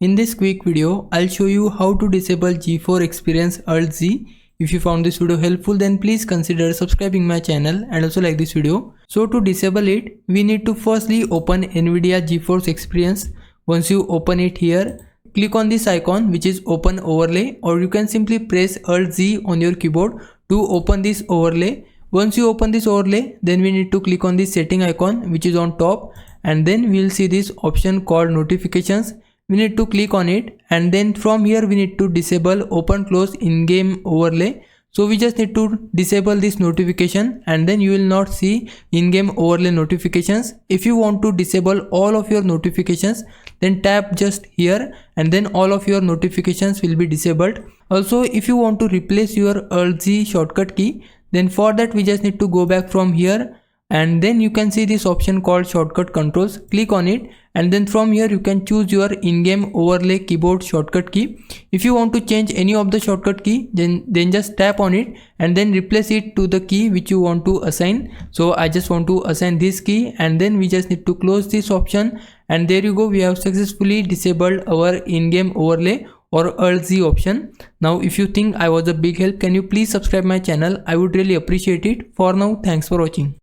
In this quick video, I'll show you how to disable Geforce Experience Alt-Z. If you found this video helpful, then please consider subscribing my channel and also like this video. So to disable it, we need to firstly open NVIDIA Geforce Experience. Once you open it here, click on this icon which is open overlay, or you can simply press Alt-Z on your keyboard to open this overlay. Once you open this overlay, then we need to click on this setting icon which is on top, and then we'll see this option called notifications. We need to click on it, and then from here we need to disable open close in-game overlay. So we just need to disable this notification, and then you will not see in-game overlay notifications. If you want to disable all of your notifications, then tap just here, and then all of your notifications will be disabled. Also, if you want to replace your Alt-Z shortcut key, then for that we just need to go back from here, and then you can see this option called shortcut controls. Click on it, and then from here you can choose your in-game overlay keyboard shortcut key. If you want to change any of the shortcut key, then just tap on it and then replace it to the key which you want to assign. So I just want to assign this key, and then we just need to close this option, and there you go, we have successfully disabled our in-game overlay or Alt-Z option. Now if you think I was a big help, can you please subscribe my channel? I would really appreciate it. For now, thanks for watching.